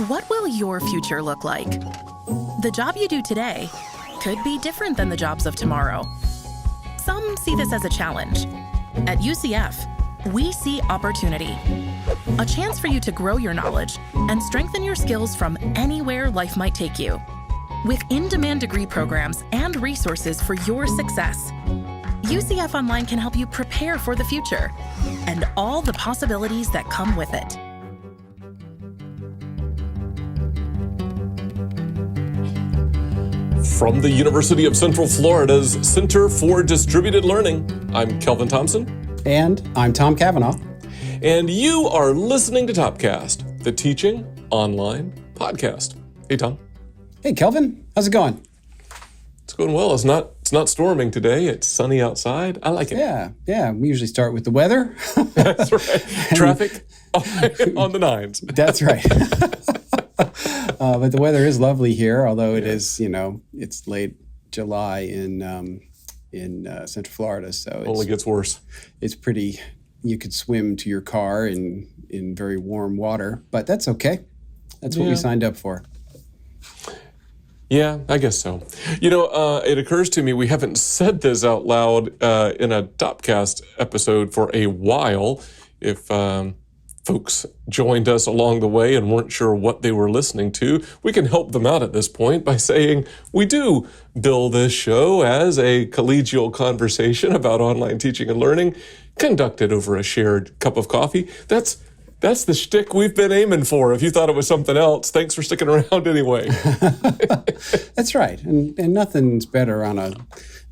What will your future look like? The job you do today could be different than the jobs of tomorrow. Some see this as a challenge. At UCF, we see opportunity. A chance for you to grow your knowledge and strengthen your skills from anywhere life might take you. With in-demand degree programs and resources for your success, UCF Online can help you prepare for the future and all the possibilities that come with it. From the University of Central Florida's Center for Distributed Learning, I'm Kelvin Thompson. And I'm Tom Cavanaugh. And you are listening to Topcast, the Teaching Online Podcast. Hey, Tom. Hey, Kelvin. How's it going? It's going well. It's not storming today. It's sunny outside. I like it. Yeah. We usually start with the weather. That's right. Traffic on the nines. That's right. But the weather is lovely here, although it is, it's late July in Central Florida, so it only gets worse. It's pretty. You could swim to your car in very warm water, but that's okay. That's what we signed up for. Yeah, I guess so. It occurs to me we haven't said this out loud in a Topcast episode for a while. If folks joined us along the way and weren't sure what they were listening to, we can help them out at this point by saying we do bill this show as a collegial conversation about online teaching and learning conducted over a shared cup of coffee. That's the shtick we've been aiming for. If you thought it was something else, thanks for sticking around anyway. That's right. And nothing's better on a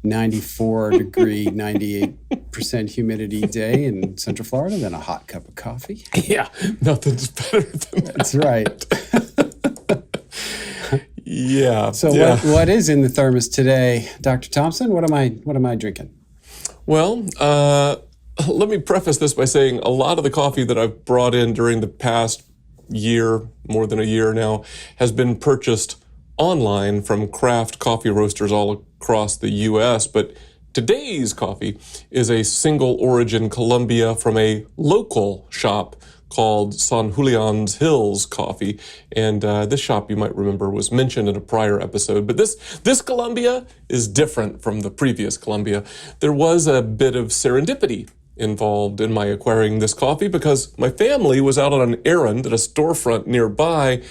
94-degree, 98% humidity day in Central Florida than a hot cup of coffee. Yeah, nothing's better than that. That's right. Yeah. So what is in the thermos today, Dr. Thompson? What am I drinking? Well, let me preface this by saying a lot of the coffee that I've brought in during the past year, more than a year now, has been purchased online from craft coffee roasters all across the U.S., but today's coffee is a single origin Colombia from a local shop called San Julian's Hills Coffee. And this shop, you might remember, was mentioned in a prior episode. But this Colombia is different from the previous Colombia. There was a bit of serendipity involved in my acquiring this coffee because my family was out on an errand at a storefront nearby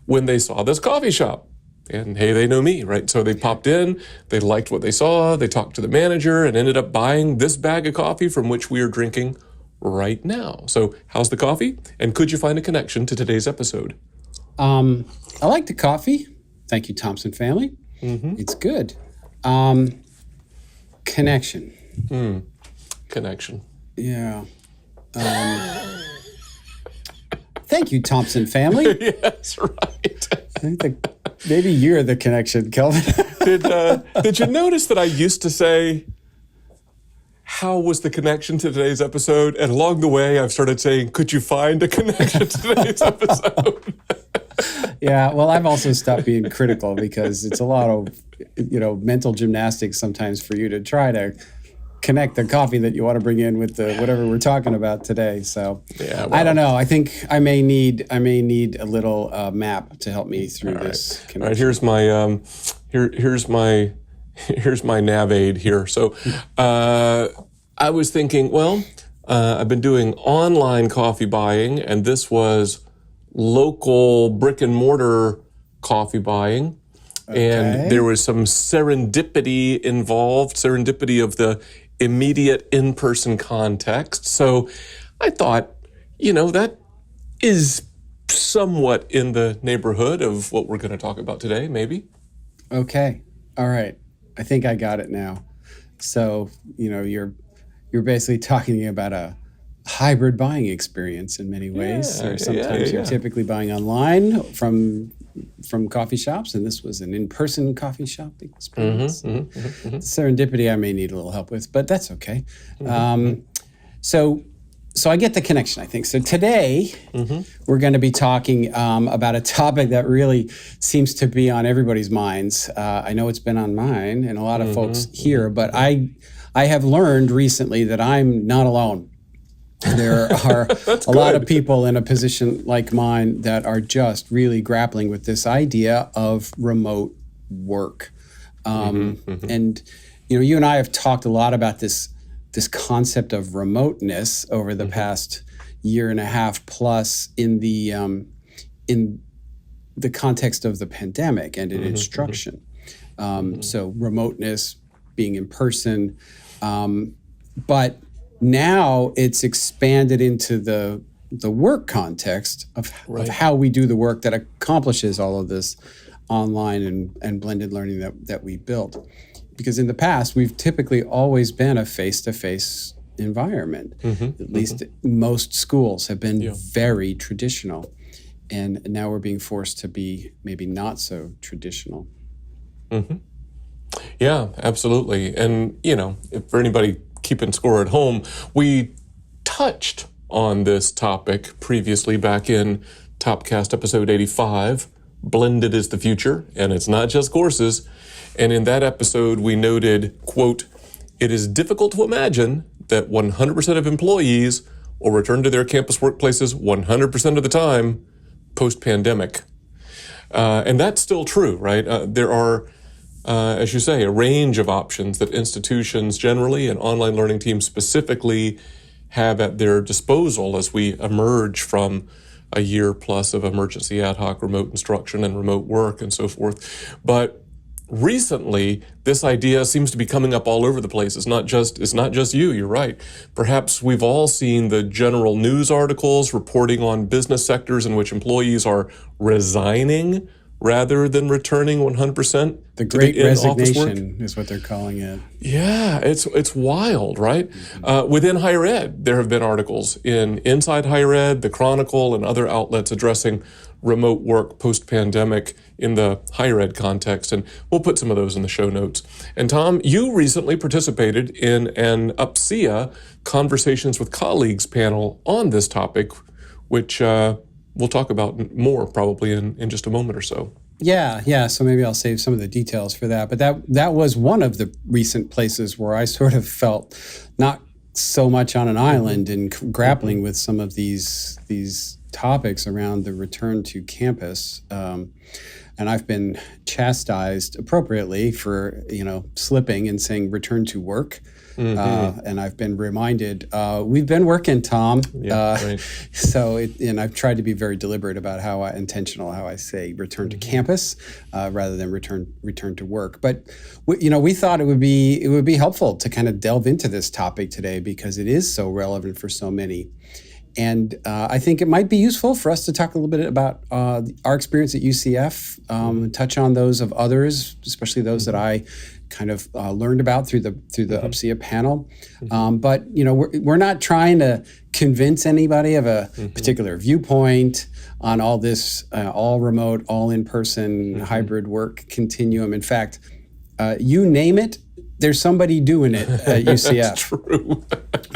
when they saw this coffee shop. And hey, they know me, right? So they popped in, they liked what they saw, they talked to the manager and ended up buying this bag of coffee from which we are drinking right now. So how's the coffee? And could you find a connection to today's episode? I like the coffee. Thank you, Thompson family. Mm-hmm. It's good. Connection. Connection. Yeah. Thank you, Thompson family. Yes, right. I think maybe you're the connection, Kelvin. Did you notice that I used to say, how was the connection to today's episode? And along the way, I've started saying, could you find a connection to today's episode? Yeah, well, I've also stopped being critical because it's a lot of, mental gymnastics sometimes for you to try to connect the coffee that you want to bring in with the whatever we're talking about today. So I don't know. I think I may need a little map to help me through this connection. All right, here's my nav aid here. So I was thinking, I've been doing online coffee buying, and this was local brick and mortar coffee buying. Okay. And there was some serendipity involved, serendipity of the immediate in-person context. So I thought, that is somewhat in the neighborhood of what we're going to talk about today, maybe. Okay. All right. I think I got it now. So, you're basically talking about a hybrid buying experience in many ways. Yeah, or sometimes you're typically buying online from coffee shops, and this was an in-person coffee shop experience. Serendipity I may need a little help with, but that's okay. So I get the connection, I think. So today, we're going to be talking about a topic that really seems to be on everybody's minds. I know it's been on mine and a lot of folks here, but I have learned recently that I'm not alone There are That's a lot good. of people in a position like mine that are just really grappling with this idea of remote work. And you and I have talked a lot about this concept of remoteness over the past year and a half plus in the context of the pandemic and in instruction. So remoteness, being in person, but now it's expanded into the work context of how we do the work that accomplishes all of this online and blended learning that we built. Because in the past, we've typically always been a face-to-face environment. At least most schools have been very traditional. And now we're being forced to be maybe not so traditional. Yeah, absolutely. And, if for anybody keeping score at home, we touched on this topic previously back in Topcast episode 85, Blended is the Future, and it's not just courses. And in that episode, we noted, quote, "It is difficult to imagine that 100% of employees will return to their campus workplaces 100% of the time post-pandemic." And that's still true, right? There are, as you say, a range of options that institutions generally and online learning teams specifically have at their disposal as we emerge from a year plus of emergency ad hoc remote instruction and remote work and so forth. But recently, this idea seems to be coming up all over the place. It's not just you, you're right. Perhaps we've all seen the general news articles reporting on business sectors in which employees are resigning rather than returning 100% The Great to in-office work. Resignation is what they're calling it. Yeah, it's wild, right? Within higher ed, there have been articles in Inside Higher Ed, The Chronicle, and other outlets addressing remote work post-pandemic in the higher ed context, and we'll put some of those in the show notes. And Tom, you recently participated in an UPSIA Conversations with Colleagues panel on this topic, which we'll talk about more probably in just a moment or so. Yeah. So maybe I'll save some of the details for that. But that was one of the recent places where I sort of felt not so much on an island in grappling with some of these topics around the return to campus. And I've been chastised appropriately for slipping and saying return to work. And I've been reminded, we've been working, Tom. Yeah, right. And I've tried to be very deliberate about how I say return to campus rather than return to work. But we thought it would be helpful to kind of delve into this topic today because it is so relevant for so many. And I think it might be useful for us to talk a little bit about our experience at UCF, touch on those of others, especially those that I kind of learned about through the UPSIA panel. But we're not trying to convince anybody of a particular viewpoint on all this all remote, all in-person hybrid work continuum. In fact, you name it, there's somebody doing it at UCF. That's true.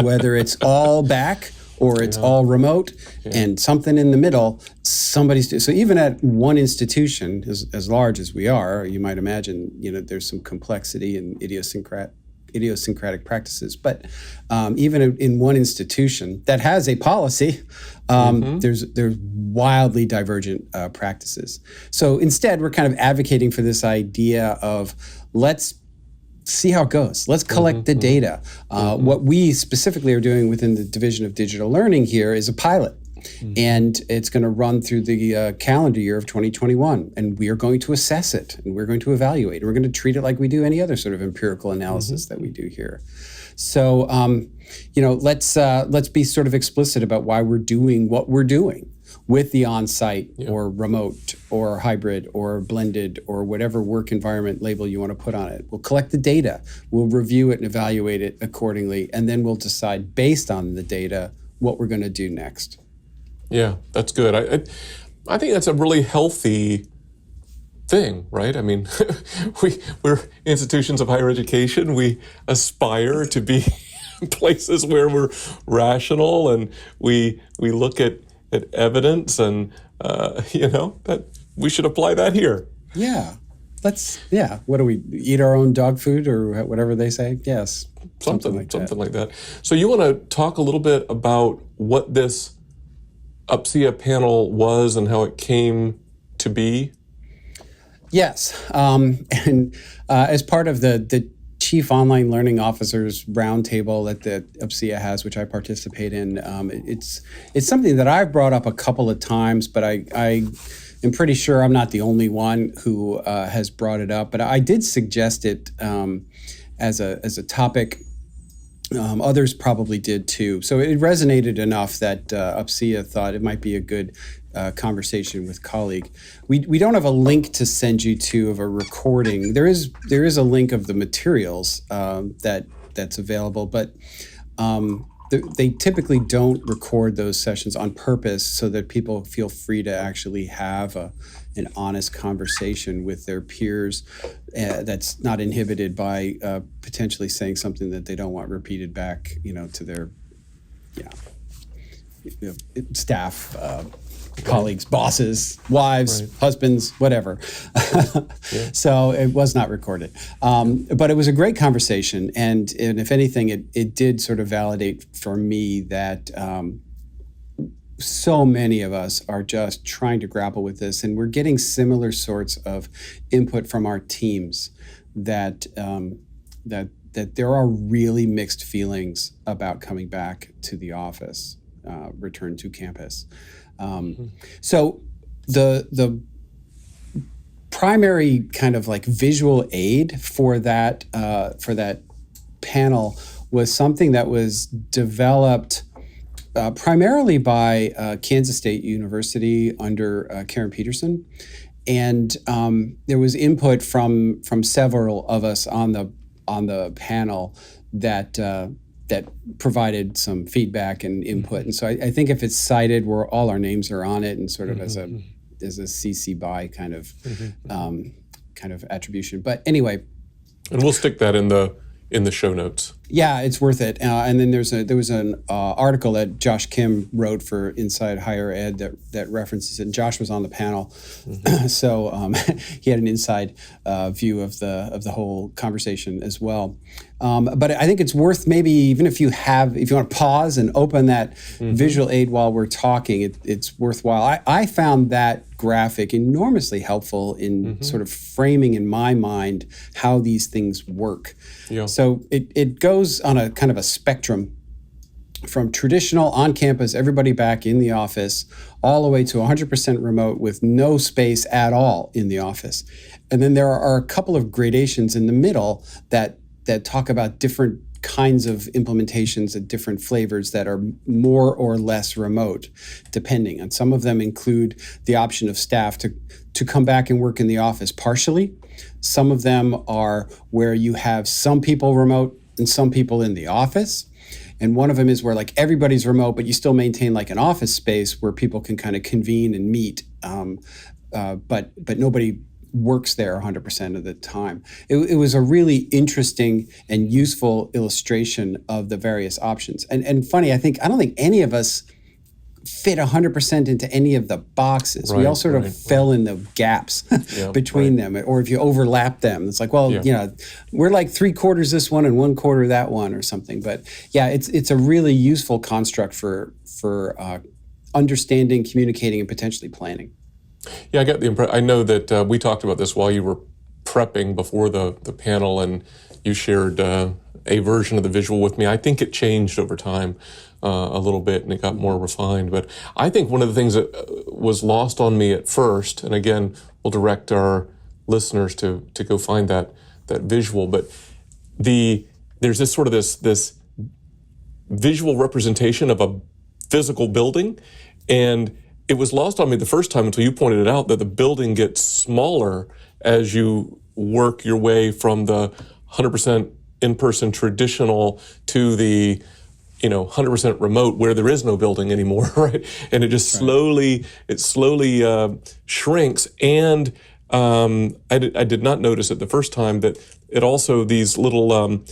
Whether it's all back or it's all remote and something in the middle, somebody's. So even at one institution, as large as we are, you might imagine, there's some complexity and idiosyncratic practices. But even in one institution that has a policy, there's wildly divergent practices. So instead, we're kind of advocating for this idea of let's see how it goes. Let's collect the data. What we specifically are doing within the Division of Digital Learning here is a pilot. And it's going to run through the calendar year of 2021. And we are going to assess it, and we're going to evaluate. And we're going to treat it like we do any other sort of empirical analysis that we do here. So, let's be sort of explicit about why we're doing what we're doing with the on-site or remote or hybrid or blended or whatever work environment label you want to put on it. We'll collect the data, we'll review it and evaluate it accordingly, and then we'll decide based on the data what we're going to do next. Yeah, that's good. I think that's a really healthy thing, right? I mean, we're institutions of higher education. We aspire to be places where we're rational and we look at evidence and, that we should apply that here. Yeah. What do we eat our own dog food or whatever they say? Yes. Something like that. So you want to talk a little bit about what this UPSIA panel was and how it came to be? Yes. And as part of the Chief Online Learning Officers Roundtable that the UPSIA has, which I participate in, it's something that I've brought up a couple of times, but I am pretty sure I'm not the only one who has brought it up. But I did suggest it as a topic. Others probably did too. So it resonated enough that UPSIA thought it might be a good conversation with colleague. We don't have a link to send you to of a recording. There is a link of the materials that's available, but they typically don't record those sessions on purpose so that people feel free to actually have an honest conversation with their peers that's not inhibited by potentially saying something that they don't want repeated back, to their staff, colleagues, bosses, wives, husbands, whatever. So it was not recorded. But it was a great conversation. And if anything, it did sort of validate for me that so many of us are just trying to grapple with this. And we're getting similar sorts of input from our teams that there are really mixed feelings about coming back to the office, return to campus. So the primary kind of like visual aid for that panel was something that was developed primarily by Kansas State University under Karen Peterson, and there was input from several of us on the panel that provided some feedback and input. And so I think if it's cited, where all our names are on it, and sort of as a CC by kind of attribution. But anyway, and we'll stick that in the show notes. Yeah, it's worth it. And then there was an article that Josh Kim wrote for Inside Higher Ed that references it. And Josh was on the panel, so he had an inside view of the whole conversation as well. But I think it's worth, maybe even if you want to pause and open that visual aid while we're talking, it's worthwhile. I found that graphic enormously helpful in sort of framing in my mind how these things work. Yeah. So it goes on a kind of a spectrum from traditional on-campus, everybody back in the office, all the way to 100% remote with no space at all in the office. And then there are a couple of gradations in the middle that talk about different kinds of implementations and different flavors that are more or less remote, depending. And some of them include the option of staff to come back and work in the office partially. Some of them are where you have some people remote and some people in the office. And one of them is where like everybody's remote, but you still maintain like an office space where people can kind of convene and meet, but nobody works there 100% of the time. It was a really interesting and useful illustration of the various options. And funny, I don't think any of us fit 100% into any of the boxes. We all sort of fell in the gaps between them, or if you overlap them, it's like, well, we're like 3/4 this one and 1/4 that one or something. But yeah, it's a really useful construct for understanding, communicating, and potentially planning. Yeah, I got the impression. I know that we talked about this while you were prepping before the panel, and you shared a version of the visual with me. I think it changed over time a little bit, and it got more refined. But I think one of the things that was lost on me at first, and again, we'll direct our listeners to go find that visual. But there's this sort of this visual representation of a physical building, and it was lost on me the first time until you pointed it out that the building gets smaller as you work your way from the 100% in-person traditional to the 100% remote where there is no building anymore, right? And it just slowly shrinks. And I did not notice it the first time that it also, these little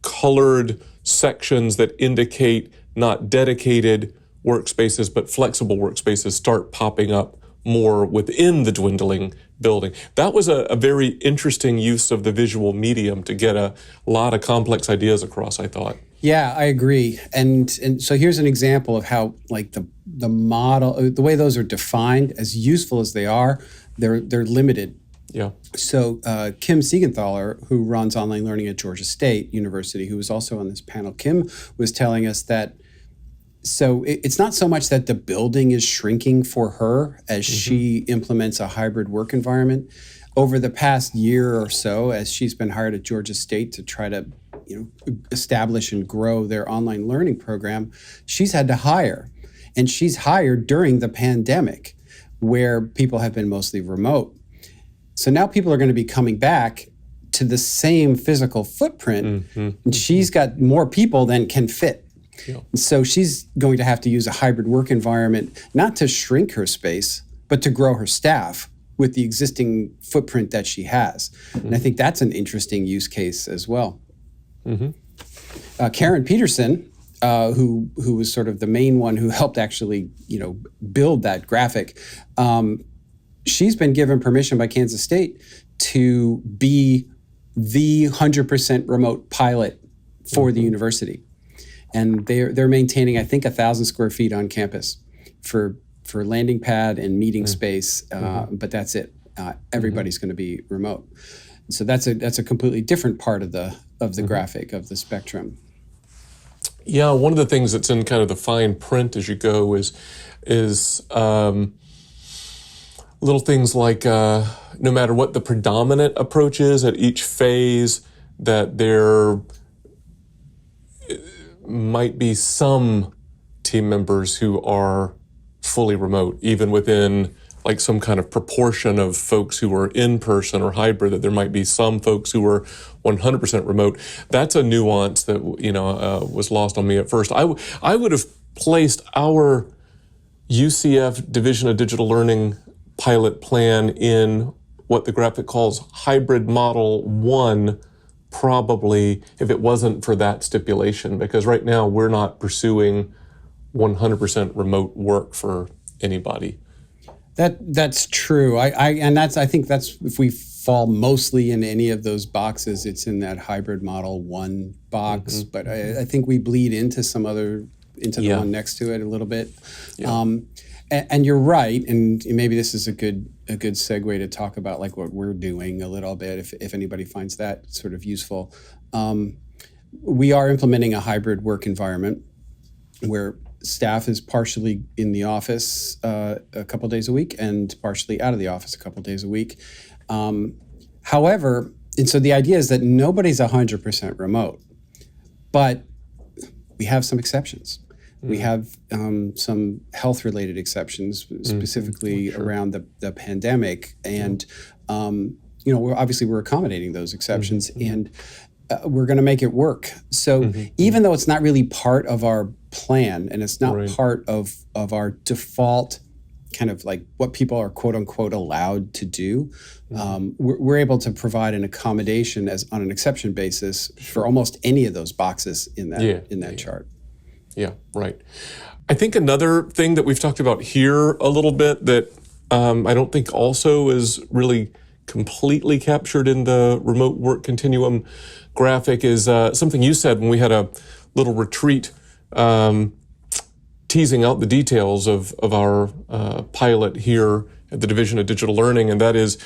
colored sections that indicate not dedicated workspaces, but flexible workspaces start popping up more within the dwindling building. That was a very interesting use of the visual medium to get a lot of complex ideas across, I thought. Yeah, I agree. And so here's an example of how like the model, the way those are defined, as useful as they are, they're limited. Yeah. So Kim Siegenthaler, who runs online learning at Georgia State University, who was also on this panel, Kim was telling us that so it's not so much that the building is shrinking for her as she implements a hybrid work environment. Over the past year or so, as she's been hired at Georgia State to try to establish and grow their online learning program, she's had to hire. And she's hired during the pandemic where people have been mostly remote. So now people are going to be coming back to the same physical footprint, and she's got more people than can fit. Yeah. So she's going to have to use a hybrid work environment, not to shrink her space, but to grow her staff with the existing footprint that she has. And I think that's an interesting use case as well. Karen Peterson, who was sort of the main one who helped actually, build that graphic, she's been given permission by Kansas State to be the 100% remote pilot for the university. And they're maintaining, I think, 1,000 square feet on campus for landing pad and meeting space, but that's it. Everybody's going to be remote. So that's a completely different part of the graphic, of the spectrum. Yeah, one of the things that's in kind of the fine print as you go is little things like no matter what the predominant approach is at each phase, that there might be some team members who are fully remote, even within like some kind of proportion of folks who are in person or hybrid, that there might be some folks who are 100% remote. That's a nuance that was lost on me at first. I would have placed our UCF Division of Digital Learning pilot plan in what the graphic calls hybrid model 1, probably, if it wasn't for that stipulation, because right now we're not pursuing 100% remote work for anybody. That's true. I think that's, if we fall mostly in any of those boxes, it's in that hybrid model 1 box. But I think we bleed into the one next to it a little bit. Yeah. And you're right, and maybe this is a good segue to talk about like what we're doing a little bit, if anybody finds that sort of useful. We are implementing a hybrid work environment where staff is partially in the office a couple days a week and partially out of the office a couple days a week. However, and so the idea is that nobody's 100% remote, but we have some exceptions. We have some health-related exceptions, specifically around the pandemic, and we're accommodating those exceptions, and we're going to make it work. So even though it's not really part of our plan, and it's not part of our default kind of like what people are quote unquote allowed to do, we're able to provide an accommodation as on an exception basis for almost any of those boxes in that chart. Yeah, right. I think another thing that we've talked about here a little bit that I don't think also is really completely captured in the remote work continuum graphic is something you said when we had a little retreat teasing out the details of our pilot here at the Division of Digital Learning, and that is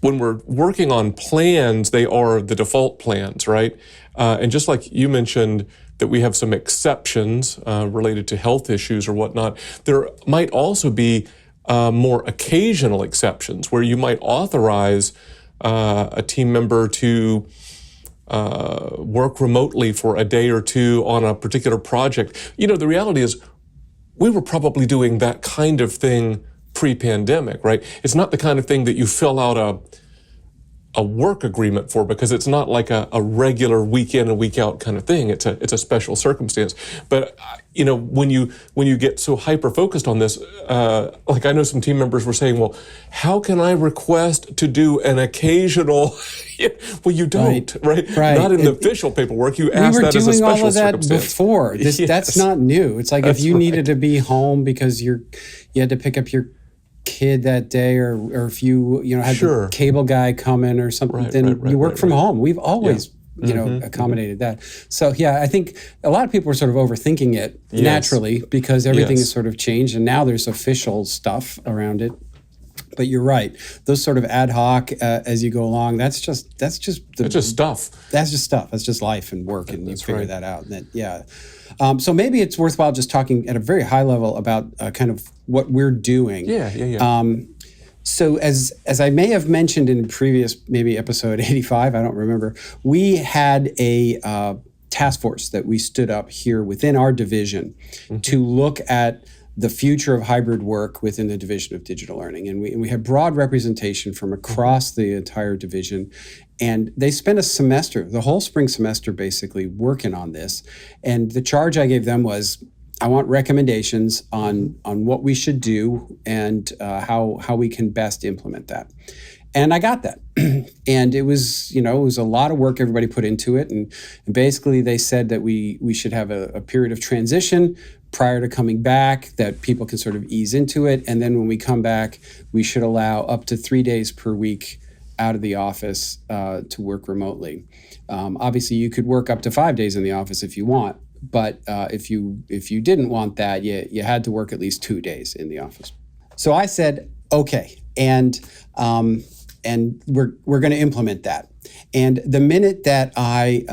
when we're working on plans, they are the default plans, right? And just like you mentioned, that we have some exceptions related to health issues or whatnot, there might also be more occasional exceptions where you might authorize a team member to work remotely for a day or two on a particular project. The reality is we were probably doing that kind of thing pre-pandemic, right? It's not the kind of thing that you fill out a work agreement for, because it's not like a regular week in and week out kind of thing. It's a special circumstance. But when you get so hyper focused on this, like I know some team members were saying, well, how can I request to do an occasional? Well, you don't, right? Not in the official paperwork. You ask that as a special circumstance. We were doing all of that before. That's not new. It's like if you needed to be home because you had to pick up your kid that day, or if you had the cable guy come in or something, then you work from home. We've always accommodated that. So I think a lot of people are sort of overthinking it naturally because everything has sort of changed, and now there's official stuff around it. But you're right; those sort of ad hoc as you go along, that's just stuff. That's just stuff. That's just stuff. That's just life and work, and you figure that out. And so maybe it's worthwhile just talking at a very high level about kind of what we're doing. So as I may have mentioned in previous, maybe episode 85, I don't remember, we had a task force that we stood up here within our division to look at the future of hybrid work within the Division of Digital Learning. And we had broad representation from across the entire division. And they spent a semester, the whole spring semester, basically working on this. And the charge I gave them was, I want recommendations on what we should do and how we can best implement that. And I got that. And it was a lot of work everybody put into it. And basically they said that we should have a period of transition prior to coming back, that people can sort of ease into it. And then when we come back, we should allow up to 3 days per week out of the office to work remotely. Obviously, you could work up to 5 days in the office if you want. But if you didn't want that, you had to work at least 2 days in the office. So I said, okay, and we're going to implement that. And the minute that I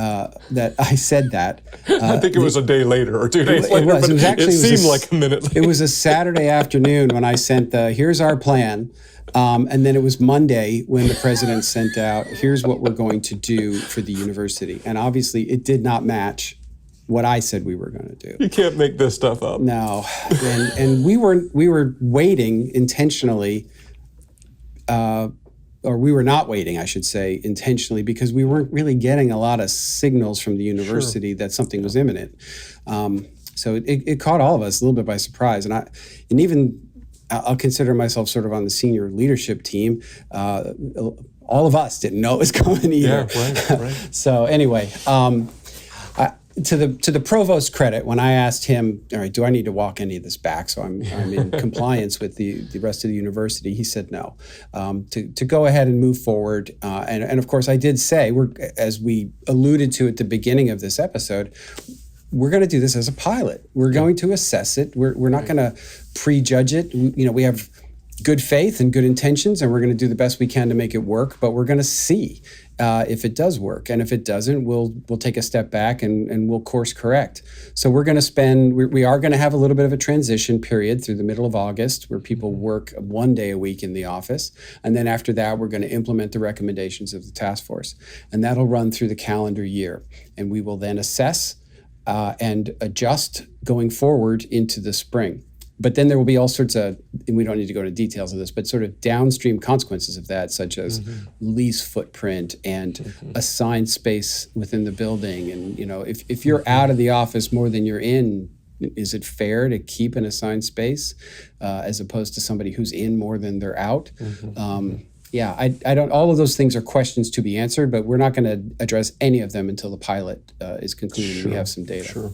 said that, I think it was a day later or 2 days later. It seemed like a minute later. It was a Saturday afternoon when I sent here's our plan. And then it was Monday when the president sent out, here's what we're going to do for the university. And obviously it did not match what I said we were going to do. You can't make this stuff up. No. And we were waiting intentionally, or we were not waiting, I should say, intentionally, because we weren't really getting a lot of signals from the university that something was imminent. So it caught all of us a little bit by surprise. And even I'll consider myself sort of on the senior leadership team. All of us didn't know it was coming either. Yeah, right. So anyway, to the provost's credit, when I asked him, all right, do I need to walk any of this back so I'm in compliance with the rest of the university, he said no. To go ahead and move forward. And of course, I did say, as we alluded to at the beginning of this episode, we're going to do this as a pilot. We're going to assess it. We're not going to prejudge it. We have good faith and good intentions, and we're going to do the best we can to make it work. But we're going to see if it does work, and if it doesn't, we'll take a step back and we'll course correct. So we're going to we are going to have a little bit of a transition period through the middle of August, where people work 1 day a week in the office, and then after that, we're going to implement the recommendations of the task force, and that'll run through the calendar year, and we will then assess and adjust going forward into the spring. But then there will be all sorts of, and we don't need to go into details of this, but sort of downstream consequences of that, such as lease footprint and assigned space within the building. And, if you're out of the office more than you're in, is it fair to keep an assigned space as opposed to somebody who's in more than they're out? I don't. All of those things are questions to be answered, but we're not going to address any of them until the pilot is concluded and we have some data. Sure.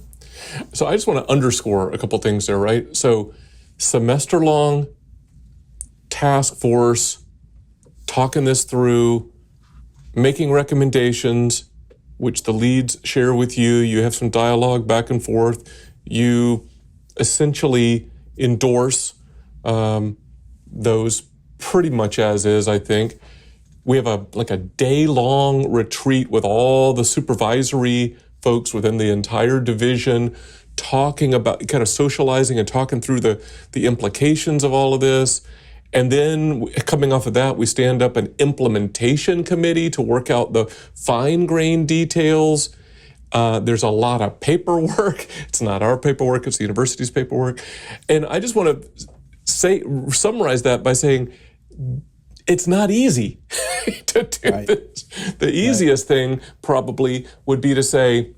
So I just want to underscore a couple things there, right? So semester-long task force, talking this through, making recommendations, which the leads share with you. You have some dialogue back and forth. You essentially endorse those pretty much as is, I think. We have a day-long retreat with all the supervisory folks within the entire division, talking about, kind of socializing and talking through the implications of all of this. And then coming off of that, we stand up an implementation committee to work out the fine-grained details. There's a lot of paperwork. It's not our paperwork, it's the university's paperwork. And I just want to summarize that by saying, it's not easy to do this. The easiest thing probably would be to say,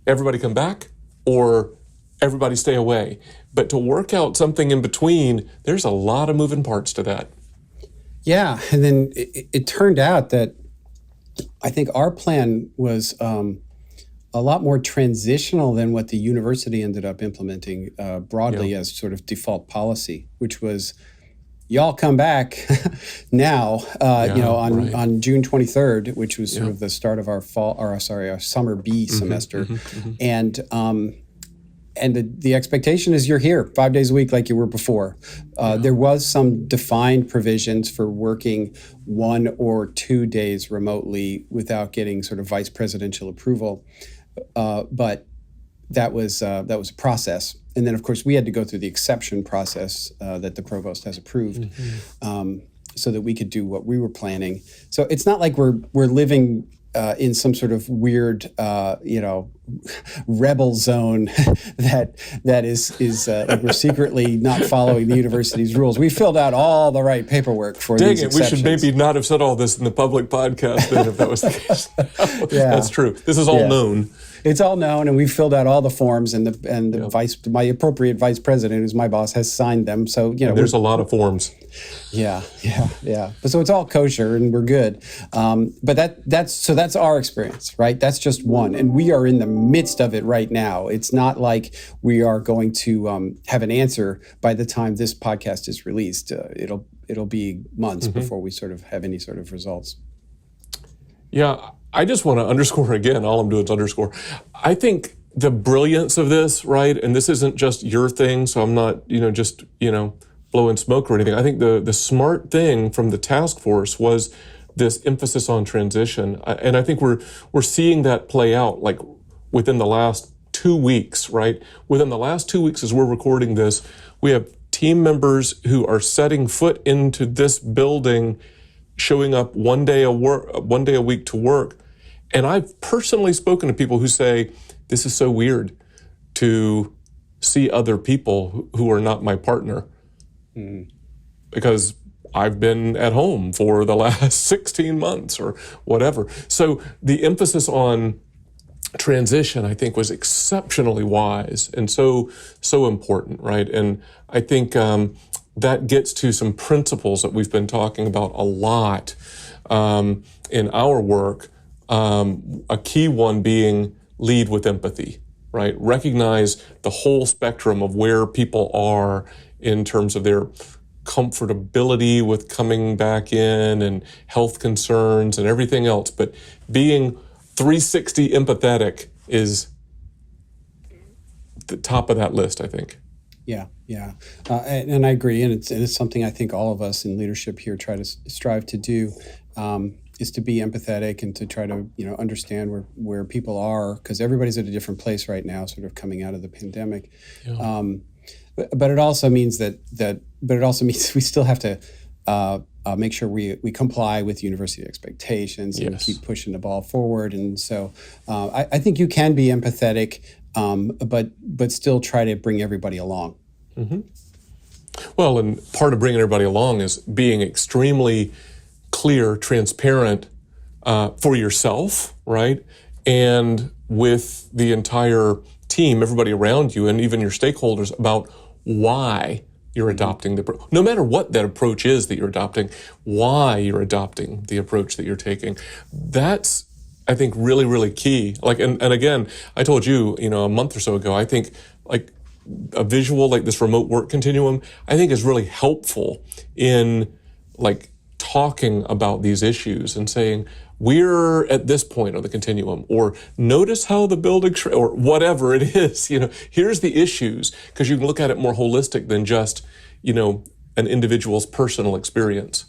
everybody come back or everybody stay away. But to work out something in between, there's a lot of moving parts to that. Yeah, and then it turned out that I think our plan was a lot more transitional than what the university ended up implementing broadly as sort of default policy, which was y'all come back now, on June 23rd, which was sort of the start of our our summer B semester. And the expectation is you're here 5 days a week like you were before. There was some defined provisions for working 1 or 2 days remotely without getting sort of vice presidential approval. But that was a process. And then, of course, we had to go through the exception process that the provost has approved so that we could do what we were planning. So it's not like we're living in some sort of weird, rebel zone that is like we're secretly not following the university's rules. We filled out all the right paperwork for these exceptions. We should maybe not have said all this in the public podcast then if that was the case. That's true. This is all known. It's all known, and we've filled out all the forms, and my appropriate vice president, who's my boss, has signed them. So there's a lot of forms. Yeah. But so it's all kosher, and we're good. But that's our experience, right? That's just one, and we are in the midst of it right now. It's not like we are going to have an answer by the time this podcast is released. It'll be months before we sort of have any sort of results. Yeah. I just want to underscore again, all I'm doing is underscore. I think the brilliance of this, right, and this isn't just your thing, so I'm not, just blowing smoke or anything. I think the smart thing from the task force was this emphasis on transition. And I think we're seeing that play out like within the last 2 weeks, right? Within the last 2 weeks as we're recording this, we have team members who are setting foot into this building, showing up one day a week to work. And I've personally spoken to people who say, this is so weird to see other people who are not my partner. Because I've been at home for the last 16 months or whatever. So the emphasis on transition, I think, was exceptionally wise and so important, right? And I think that gets to some principles that we've been talking about a lot in our work. A key one being lead with empathy, right? Recognize the whole spectrum of where people are in terms of their comfortability with coming back in and health concerns and everything else. But being 360 empathetic is the top of that list, I think. Yeah. And I agree. And it's something I think all of us in leadership here try to strive to do, is to be empathetic and to try to, understand where people are, because everybody's at a different place right now, sort of coming out of the pandemic. Yeah. But it also means we still have to make sure we comply with university expectations and keep pushing the ball forward. And so I think you can be empathetic, but still try to bring everybody along. Mm-hmm. Well, and part of bringing everybody along is being extremely clear, transparent for yourself, right? And with the entire team, everybody around you, and even your stakeholders about why you're adopting the approach. No matter what that approach is that you're adopting, why you're adopting the approach that you're taking. That's, I think, really, really key. Like, and again, I told you, a month or so ago, I think like a visual like this remote work continuum, I think is really helpful in like talking about these issues and saying, we're at this point of the continuum, or notice how the building, or whatever it is, here's the issues, because you can look at it more holistic than just, an individual's personal experience.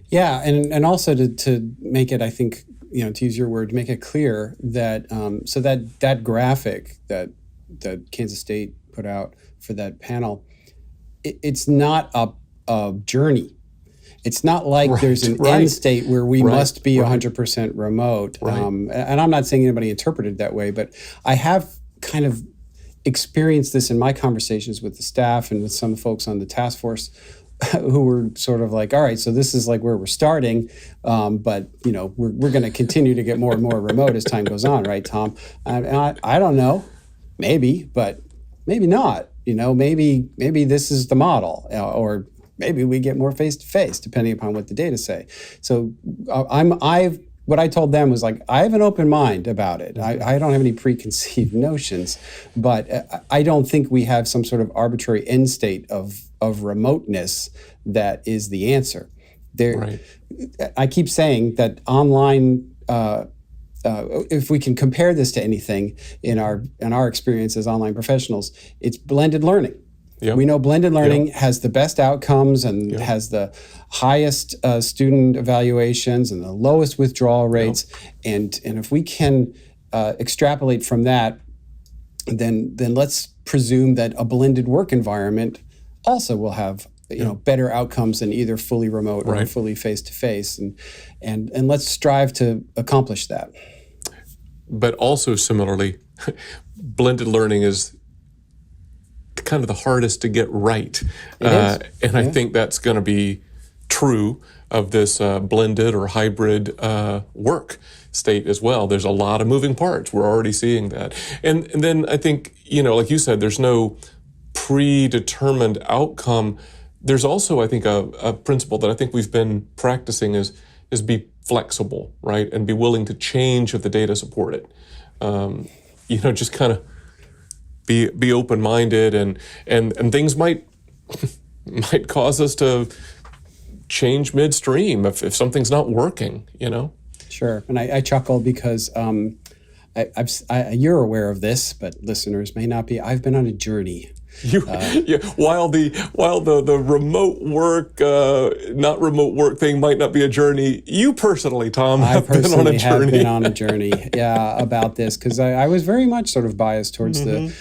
Yeah, and also to make it, I think, to use your word, make it clear that, so that graphic that Kansas State put out for that panel, it's not a journey. It's not like there's an end state where we must be 100% remote. And I'm not saying anybody interpreted it that way, but I have kind of experienced this in my conversations with the staff and with some folks on the task force who were sort of like, all right, so this is like where we're starting, but we're going to continue to get more and more remote as time goes on, right, Tom? And I don't know, maybe, but maybe not. Maybe this is the model, or maybe we get more face-to-face, depending upon what the data say. So I've what I told them was like, I have an open mind about it. I don't have any preconceived notions, but I don't think we have some sort of arbitrary end state of remoteness that is the answer. Right. I keep saying that online, if we can compare this to anything in our experience as online professionals, it's blended learning. Yep. We know blended learning has the best outcomes and has the highest student evaluations and the lowest withdrawal rates. And if we can extrapolate from that, then let's presume that a blended work environment also will have better outcomes than either fully remote or fully face-to-face. And let's strive to accomplish that. But also similarly, blended learning is kind of the hardest to get right. And I think that's going to be true of this blended or hybrid work state as well. There's a lot of moving parts. We're already seeing that. And then I think, like you said, there's no predetermined outcome. There's also, I think, a principle that I think we've been practicing is be flexible, right? And be willing to change if the data support it. Just kind of be open-minded, and things might cause us to change midstream if something's not working. Sure, and I chuckle because you're aware of this, but listeners may not be. I've been on a journey. While the remote work, not remote work thing might not be a journey, you personally, Tom, have been on a journey. Have been on a journey, about this, because I was very much sort of biased towards the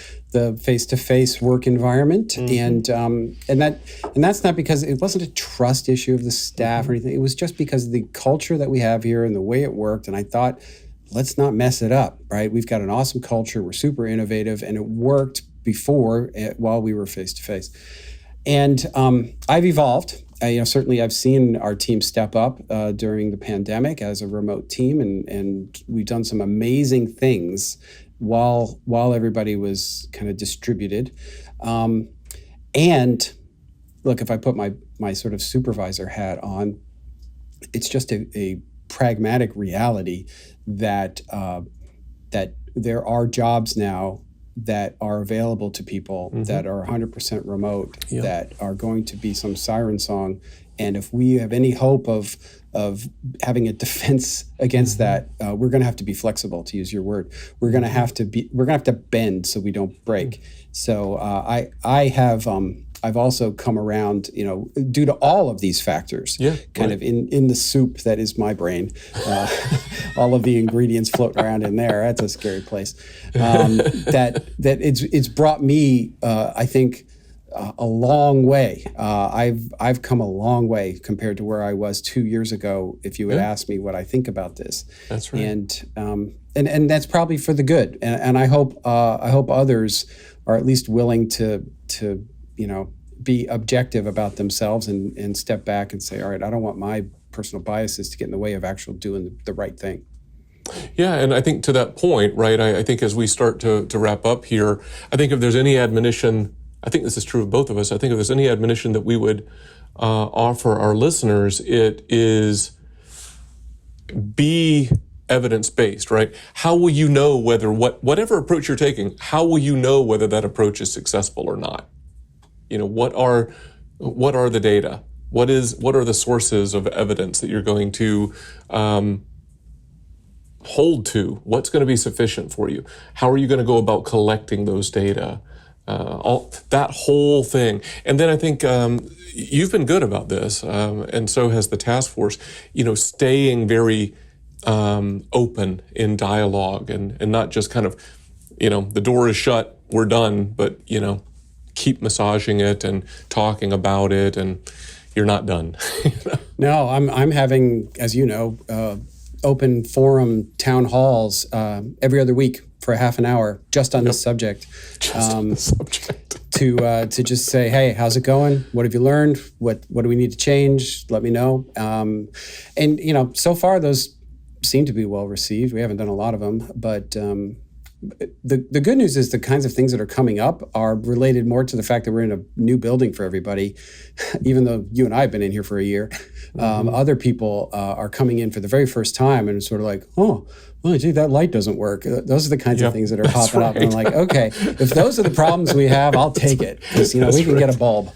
face-to-face work environment, and that's not because it wasn't a trust issue of the staff or anything. It was just because of the culture that we have here and the way it worked, and I thought, let's not mess it up, right? We've got an awesome culture, we're super innovative, and it worked before while we were face-to-face. And I've evolved. Certainly I've seen our team step up during the pandemic as a remote team, and we've done some amazing things while everybody was kind of distributed. And look, if I put my sort of supervisor hat on, it's just a pragmatic reality that there are jobs now that are available to people that are 100% remote, that are going to be some siren song. And if we have any hope of having a defense against that, we're going to have to be flexible, to use your word. We're going to have to bend so we don't break. So I've also come around, due to all of these factors, of in the soup that is my brain, all of the ingredients floating around in there. That's a scary place. That it's brought me, I think, a long way. I've come a long way compared to where I was 2 years ago. If you would ask me what I think about this, that's right. And that's probably for the good. And I hope others are at least willing to be objective about themselves and step back and say, all right, I don't want my personal biases to get in the way of actually doing the right thing. Yeah, and I think to that point, right, I think as we start to wrap up here, I think if there's any admonition, I think this is true of both of us, I think if there's any admonition that we would offer our listeners, it is be evidence-based, right? How will you know whether whatever approach you're taking, how will you know whether that approach is successful or not? What are the data? What are the sources of evidence that you're going to hold to? What's going to be sufficient for you? How are you going to go about collecting those data? All that whole thing. And then I think you've been good about this, and so has the task force. Staying very open in dialogue and not just kind of, the door is shut, we're done, but keep massaging it and talking about it, and you're not done. No, I'm having, as you know, open forum town halls every other week for a half an hour just on this subject. To just say, hey, how's it going? What have you learned? What do we need to change? Let me know. And so far those seem to be well received. We haven't done a lot of them, but the good news is the kinds of things that are coming up are related more to the fact that we're in a new building for everybody, even though you and I have been in here for a year. Other people are coming in for the very first time and sort of like, oh, well, gee, that light doesn't work. Those are the kinds of things that are popping up. And I'm like, okay, if those are the problems we have, I'll take it. Because, we can get a bulb.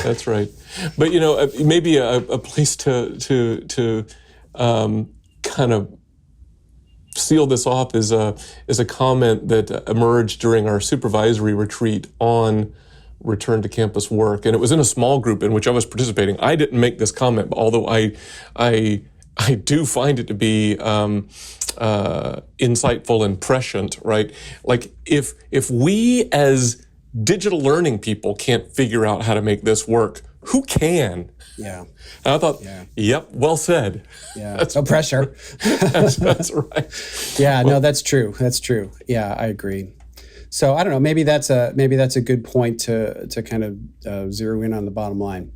That's right. But, maybe a place to kind of seal this off is a comment that emerged during our supervisory retreat on return to campus work, and it was in a small group in which I was participating. I didn't make this comment, although I do find it to be insightful and prescient. Right, like if we as digital learning people can't figure out how to make this work, who can? Yeah. And I thought, yep, well said. Yeah. No pressure. That's right. Yeah, no, that's true. That's true. Yeah, I agree. So I don't know. Maybe that's a good point to kind of zero in on the bottom line.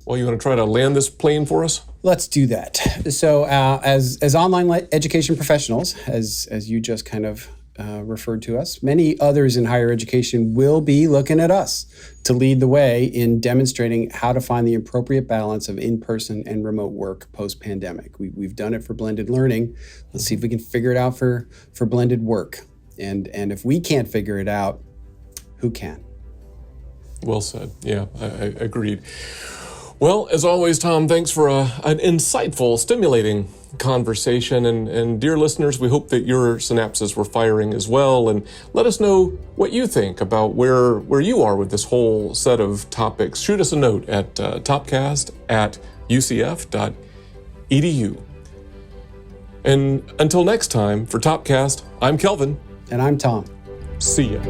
Well, you want to try to land this plane for us? Let's do that. So as online education professionals, as you just kind of referred to us, many others in higher education will be looking at us to lead the way in demonstrating how to find the appropriate balance of in-person and remote work post-pandemic. We've done it for blended learning. Let's see if we can figure it out for blended work. And if we can't figure it out, who can? Well said. Yeah, I agreed. Well, as always, Tom, thanks for an insightful, stimulating conversation. And dear listeners, we hope that your synapses were firing as well. And let us know what you think about where you are with this whole set of topics. Shoot us a note at topcast@ucf.edu. And until next time, for Topcast, I'm Kelvin. And I'm Tom. See ya.